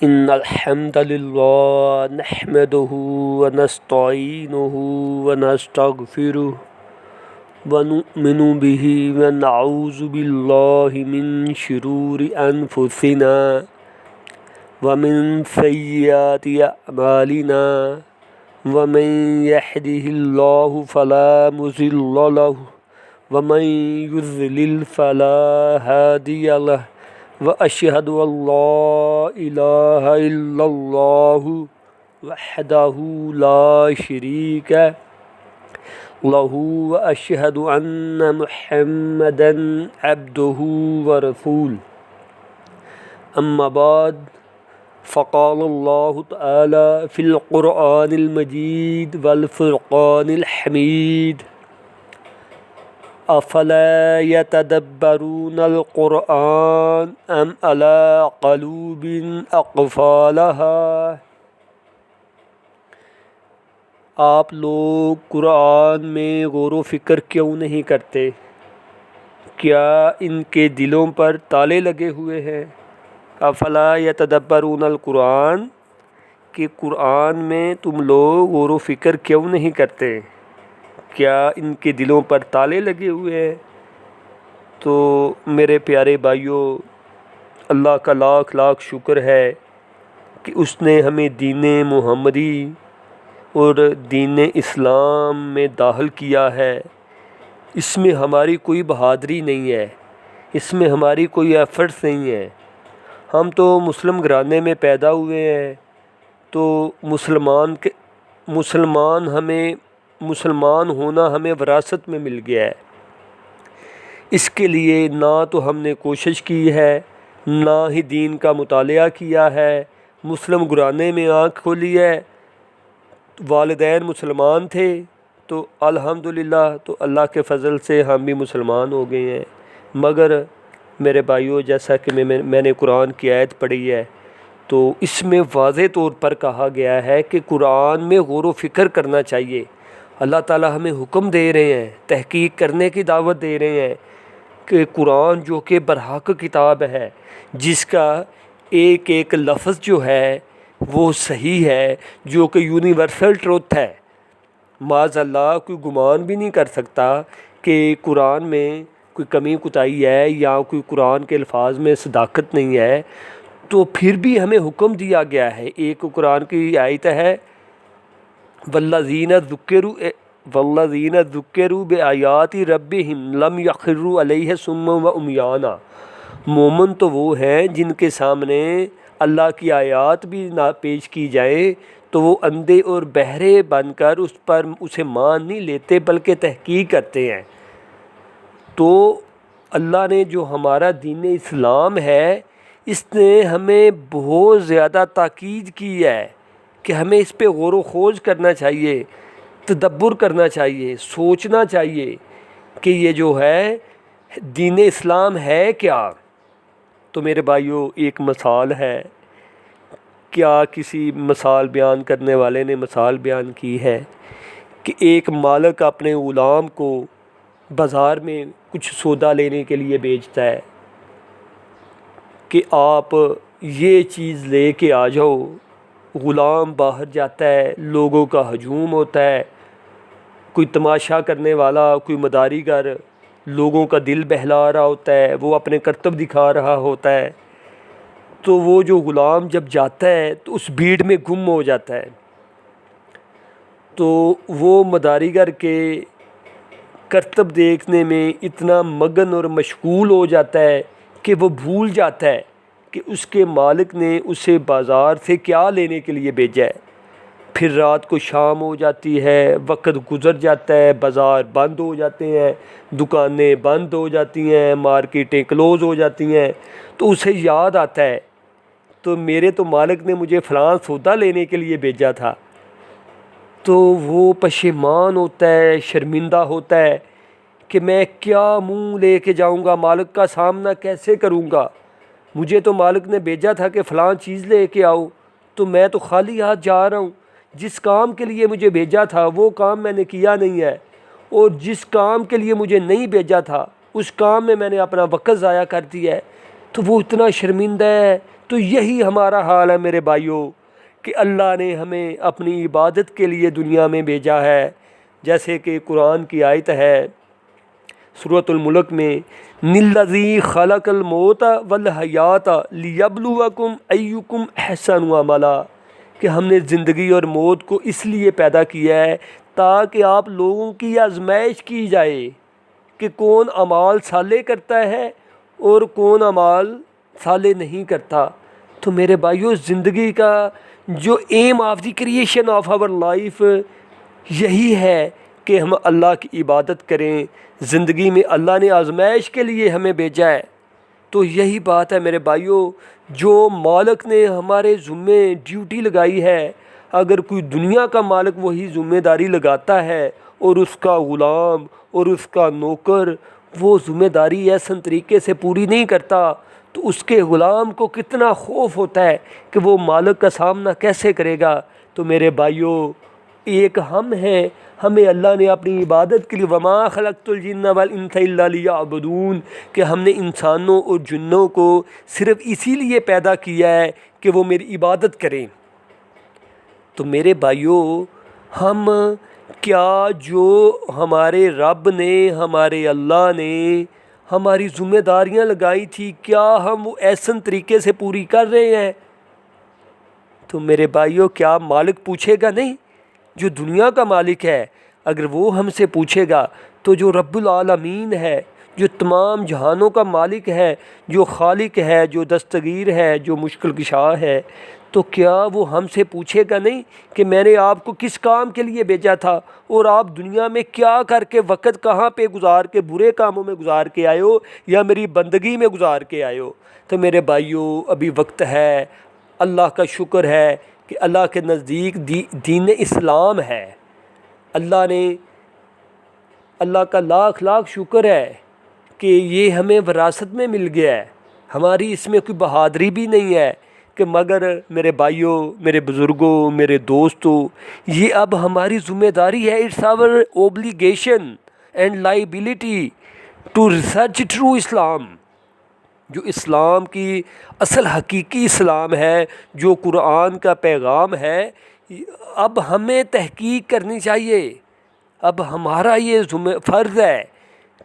إن الحمد لله نحمده ونستعينه ونستغفره ونؤمن به ونعوذ بالله من شرور أنفسنا ومن سيئات أعمالنا ومن يهده الله فلا مضل له ومن يضلل فلا هادي له وأشهد أن لا إله إلا الله وحده لا شريك له وأشهد أن محمدا عبده ورسوله أما بعد فقال الله تعالى في القرآن المجيد والفرقان الحميد أفلا يتدبرون القرآن أم على قلوب أقفالها۔ آپ لوگ قرآن میں غور و فکر کیوں نہیں کرتے؟ کیا ان کے دلوں پر تالے لگے ہوئے ہیں؟ افلا یتدبرون القرآن، کہ قرآن میں تم لوگ غور و فکر کیوں نہیں کرتے؟ کیا ان کے دلوں پر تالے لگے ہوئے ہیں؟ تو میرے پیارے بھائیوں، اللہ کا لاکھ لاکھ شکر ہے کہ اس نے ہمیں دین محمدی اور دین اسلام میں داخل کیا ہے۔ اس میں ہماری کوئی بہادری نہیں ہے، اس میں ہماری کوئی ایفرٹس نہیں ہے۔ ہم تو مسلم گھرانے میں پیدا ہوئے ہیں، تو مسلمان ہونا ہمیں وراثت میں مل گیا ہے۔ اس کے لیے نہ تو ہم نے کوشش کی ہے، نہ ہی دین کا مطالعہ کیا ہے۔ مسلم گھرانے میں آنکھ کھولی ہے، والدین مسلمان تھے تو الحمدللہ، تو اللہ کے فضل سے ہم بھی مسلمان ہو گئے ہیں۔ مگر میرے بھائیوں، جیسا کہ میں نے قرآن کی آیت پڑھی ہے، تو اس میں واضح طور پر کہا گیا ہے کہ قرآن میں غور و فکر کرنا چاہیے۔ اللہ تعالی ہمیں حکم دے رہے ہیں، تحقیق کرنے کی دعوت دے رہے ہیں کہ قرآن جو کہ برحق کتاب ہے، جس کا ایک ایک لفظ جو ہے وہ صحیح ہے، جو کہ یونیورسل ٹروتھ ہے۔ معاذ اللہ کوئی گمان بھی نہیں کر سکتا کہ قرآن میں کوئی کمی کوتاہی ہے یا کوئی قرآن کے الفاظ میں صداقت نہیں ہے، تو پھر بھی ہمیں حکم دیا گیا ہے۔ ایک قرآن کی آیت ہے، والذین ذکروا بآیات ربہم لم یخروا علیہا صما وعمیانا۔ مومن تو وہ ہیں جن کے سامنے اللہ کی آیات بھی نہ پیش کی جائیں تو وہ اندھے اور بہرے بن کر اسے مان نہیں لیتے، بلکہ تحقیق کرتے ہیں۔ تو اللہ نے جو ہمارا دین اسلام ہے، اس نے ہمیں بہت زیادہ تاکید کی ہے کہ ہمیں اس پہ غور و خوض کرنا چاہیے، تدبر کرنا چاہیے، سوچنا چاہیے کہ یہ جو ہے دین اسلام ہے کیا۔ تو میرے بھائیوں، ایک مثال ہے، کیا کسی مثال بیان کرنے والے نے مثال بیان کی ہے کہ ایک مالک اپنے غلام کو بازار میں کچھ سودا لینے کے لیے بیچتا ہے کہ آپ یہ چیز لے کے آ جاؤ۔ غلام باہر جاتا ہے، لوگوں کا ہجوم ہوتا ہے، کوئی تماشا کرنے والا، کوئی مداری گر لوگوں کا دل بہلا رہا ہوتا ہے، وہ اپنے کرتب دکھا رہا ہوتا ہے۔ تو وہ جو غلام جب جاتا ہے تو اس بھیڑ میں گم ہو جاتا ہے، تو وہ مداری گر کے کرتب دیکھنے میں اتنا مگن اور مشغول ہو جاتا ہے کہ وہ بھول جاتا ہے کہ اس کے مالک نے اسے بازار سے کیا لینے کے لیے بھیجا ہے۔ پھر رات کو شام ہو جاتی ہے، وقت گزر جاتا ہے، بازار بند ہو جاتے ہیں، دکانیں بند ہو جاتی ہیں، مارکیٹیں کلوز ہو جاتی ہیں، تو اسے یاد آتا ہے تو میرے تو مالک نے مجھے فلاں سودا لینے کے لیے بھیجا تھا۔ تو وہ پشیمان ہوتا ہے، شرمندہ ہوتا ہے کہ میں کیا منہ لے کے جاؤں گا، مالک کا سامنا کیسے کروں گا۔ مجھے تو مالک نے بھیجا تھا کہ فلاں چیز لے کے آؤ، تو میں تو خالی ہاتھ جا رہا ہوں۔ جس کام کے لیے مجھے بھیجا تھا وہ کام میں نے کیا نہیں ہے، اور جس کام کے لیے مجھے نہیں بھیجا تھا اس کام میں نے اپنا وقت ضائع کر دیا ہے۔ تو وہ اتنا شرمندہ ہے، تو یہی ہمارا حال ہے میرے بھائیوں کہ اللہ نے ہمیں اپنی عبادت کے لیے دنیا میں بھیجا ہے. جیسے کہ قرآن کی آیت ہے سورۃ الملک میں نِلَّذِی خَلَقَ الْمَوْتَ وَالْحَیَاةَ لِیَبْلُوَکُمْ أَیُّکُمْ أَحْسَنُ عَمَلًا، کہ ہم نے زندگی اور موت کو اس لیے پیدا کیا ہے تاکہ آپ لوگوں کی آزمائش کی جائے کہ کون اعمال صالح کرتا ہے اور کون اعمال صالح نہیں کرتا. تو میرے بھائیوں زندگی کا جو aim of the creation of our life یہی ہے کہ ہم اللہ کی عبادت کریں. زندگی میں اللہ نے آزمائش کے لیے ہمیں بھیجا ہے. تو یہی بات ہے میرے بھائیوں، جو مالک نے ہمارے ذمے ڈیوٹی لگائی ہے، اگر کوئی دنیا کا مالک وہی ذمہ داری لگاتا ہے اور اس کا غلام اور اس کا نوکر وہ ذمہ داری ایسن طریقے سے پوری نہیں کرتا تو اس کے غلام کو کتنا خوف ہوتا ہے کہ وہ مالک کا سامنا کیسے کرے گا. تو میرے بھائیوں ایک ہم ہیں، ہمیں اللہ نے اپنی عبادت کے لیے وما خلقت الجن والانس الا لیعبدون، کہ ہم نے انسانوں اور جنوں کو صرف اسی لیے پیدا کیا ہے کہ وہ میری عبادت کریں. تو میرے بھائیوں ہم کیا جو ہمارے رب نے ہمارے اللہ نے ہماری ذمہ داریاں لگائی تھی کیا ہم وہ ایسن طریقے سے پوری کر رہے ہیں؟ تو میرے بھائیوں کیا مالک پوچھے گا نہیں؟ جو دنیا کا مالک ہے اگر وہ ہم سے پوچھے گا تو جو رب العالمین ہے، جو تمام جہانوں کا مالک ہے، جو خالق ہے، جو دستگیر ہے، جو مشکل کشا ہے، تو کیا وہ ہم سے پوچھے گا نہیں کہ میں نے آپ کو کس کام کے لیے بھیجا تھا اور آپ دنیا میں کیا کر کے وقت کہاں پہ گزار کے برے کاموں میں گزار کے آئے ہو یا میری بندگی میں گزار کے آئے ہو؟ تو میرے بھائیوں ابھی وقت ہے، اللہ کا شکر ہے کہ اللہ کے نزدیک دین اسلام ہے. اللہ کا لاکھ لاکھ شکر ہے کہ یہ ہمیں وراثت میں مل گیا ہے. ہماری اس میں کوئی بہادری بھی نہیں ہے کہ مگر میرے بھائیوں، میرے بزرگوں، میرے دوستوں، یہ اب ہماری ذمہ داری ہے. It's our obligation and liability to research true Islam. جو اسلام کی اصل حقیقی اسلام ہے، جو قرآن کا پیغام ہے، اب ہمیں تحقیق کرنی چاہیے. اب ہمارا یہ فرض ہے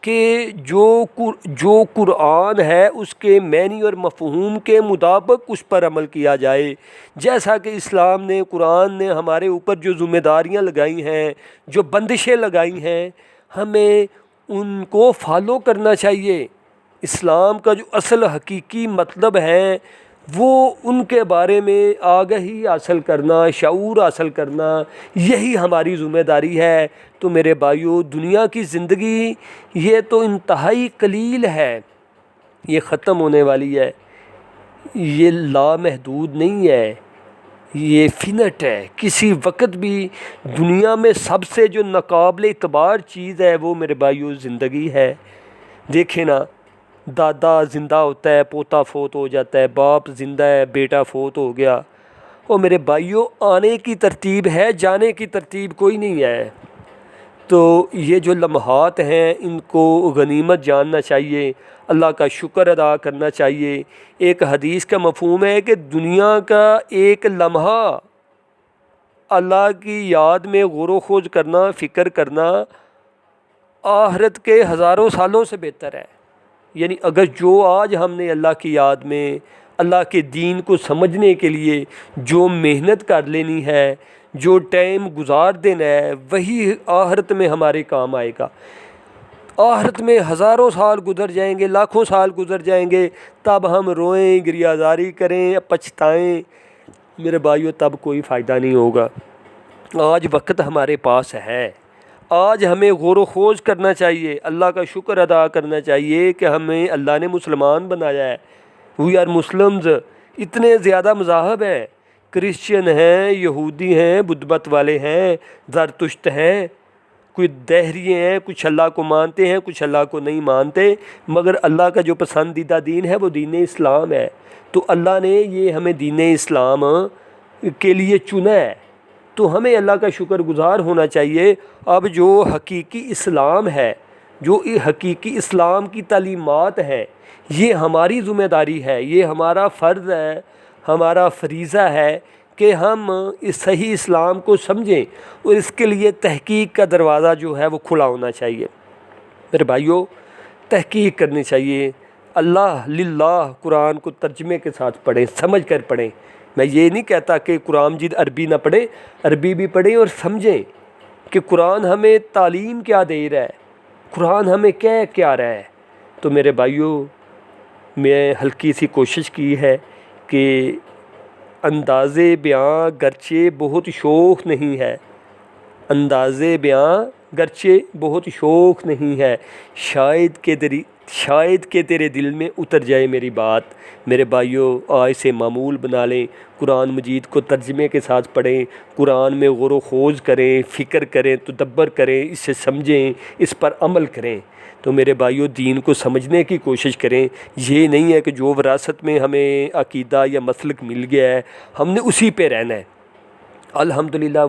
کہ جو قرآن ہے اس کے معنی اور مفہوم کے مطابق اس پر عمل کیا جائے. جیسا کہ اسلام نے، قرآن نے ہمارے اوپر جو ذمہ داریاں لگائی ہیں، جو بندشیں لگائی ہیں، ہمیں ان کو فالو کرنا چاہیے. اسلام کا جو اصل حقیقی مطلب ہے وہ ان کے بارے میں آگہی حاصل کرنا، شعور حاصل کرنا، یہی ہماری ذمہ داری ہے. تو میرے بھائیوں دنیا کی زندگی یہ تو انتہائی قلیل ہے، یہ ختم ہونے والی ہے، یہ لامحدود نہیں ہے، یہ فنٹ ہے. کسی وقت بھی دنیا میں سب سے جو ناقابل اعتبار چیز ہے وہ میرے بھائیوں زندگی ہے. دیکھیں نا، دادا زندہ ہوتا ہے، پوتا فوت ہو جاتا ہے، باپ زندہ ہے، بیٹا فوت ہو گیا. اور میرے بھائیوں آنے کی ترتیب ہے، جانے کی ترتیب کوئی نہیں ہے. تو یہ جو لمحات ہیں ان کو غنیمت جاننا چاہیے، اللہ کا شکر ادا کرنا چاہیے. ایک حدیث کا مفہوم ہے کہ دنیا کا ایک لمحہ اللہ کی یاد میں غور و خوض کرنا، فکر کرنا آخرت کے ہزاروں سالوں سے بہتر ہے. یعنی اگر جو آج ہم نے اللہ کی یاد میں اللہ کے دین کو سمجھنے کے لیے جو محنت کر لینی ہے، جو ٹائم گزار دینا ہے، وہی آخرت میں ہمارے کام آئے گا. آخرت میں ہزاروں سال گزر جائیں گے، لاکھوں سال گزر جائیں گے، تب ہم روئیں، گریہ زاری کریں، پچھتائیں، میرے بھائیوں تب کوئی فائدہ نہیں ہوگا. آج وقت ہمارے پاس ہے، آج ہمیں غور و خوض کرنا چاہیے، اللہ کا شکر ادا کرنا چاہیے کہ ہمیں اللہ نے مسلمان بنایا ہے. We are Muslims. اتنے زیادہ مذاہب ہیں، کرسچن ہیں، یہودی ہیں، بدھ مت والے ہیں، زرتشت ہیں، کوئی دہری ہیں، کچھ اللہ کو مانتے ہیں، کچھ اللہ کو نہیں مانتے، مگر اللہ کا جو پسندیدہ دین ہے وہ دین اسلام ہے. تو اللہ نے یہ ہمیں دین اسلام کے لیے چنا ہے، تو ہمیں اللہ کا شکر گزار ہونا چاہیے. اب جو حقیقی اسلام ہے، جو حقیقی اسلام کی تعلیمات ہیں، یہ ہماری ذمہ داری ہے، یہ ہمارا فرض ہے ہمارا فریضہ ہے کہ ہم اس صحیح اسلام کو سمجھیں اور اس کے لیے تحقیق کا دروازہ جو ہے وہ کھلا ہونا چاہیے۔ میرے بھائیوں، تحقیق کرنی چاہیے۔ اللہ للہ قرآن کو ترجمے کے ساتھ پڑھیں، سمجھ کر پڑھیں۔ میں یہ نہیں کہتا کہ قرآن مجید عربی نہ پڑھیں، عربی بھی پڑھیں اور سمجھیں کہ قرآن ہمیں تعلیم کیا دے رہا ہے، قرآن ہمیں کیا رہا ہے۔ تو میرے بھائیوں، میں ہلکی سی کوشش کی ہے کہ انداز بیاں گرچہ بہت شوق نہیں ہے، انداز بیاں گرچہ بہت شوق نہیں ہے، شاید کہ تیرے دل میں اتر جائے میری بات۔ میرے بھائیوں، آج سے معمول بنا لیں، قرآن مجید کو ترجمے کے ساتھ پڑھیں، قرآن میں غور و خوض کریں، فکر کریں، تدبر کریں، اسے سمجھیں، اس پر عمل کریں۔ تو میرے بھائیوں، دین کو سمجھنے کی کوشش کریں۔ یہ نہیں ہے کہ جو وراثت میں ہمیں عقیدہ یا مسلک مل گیا ہے ہم نے اسی پہ رہنا ہے۔ الحمدللہ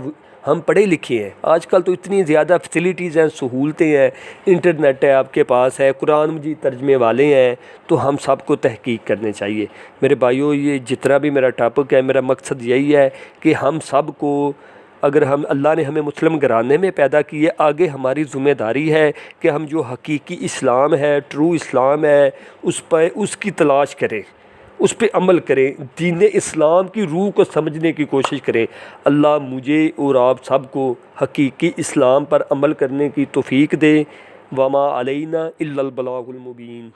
ہم پڑھے لکھے ہیں، آج کل تو اتنی زیادہ فیسلٹیز ہیں، سہولتیں ہیں، انٹرنیٹ ہے آپ کے پاس ہے، قرآن مجید ترجمے والے ہیں، تو ہم سب کو تحقیق کرنے چاہیے۔ میرے بھائیوں، یہ جتنا بھی میرا ٹاپک ہے، میرا مقصد یہی ہے کہ ہم سب کو، اگر اللہ نے ہمیں مسلم گھرانے میں پیدا کیے، آگے ہماری ذمہ داری ہے کہ ہم جو حقیقی اسلام ہے، ٹرو اسلام ہے، اس کی تلاش کریں، اس پہ عمل کریں، دین اسلام کی روح کو سمجھنے کی کوشش کریں۔ اللہ مجھے اور آپ سب کو حقیقی اسلام پر عمل کرنے کی توفیق دے۔ وما علینا الا البلاغ المبین۔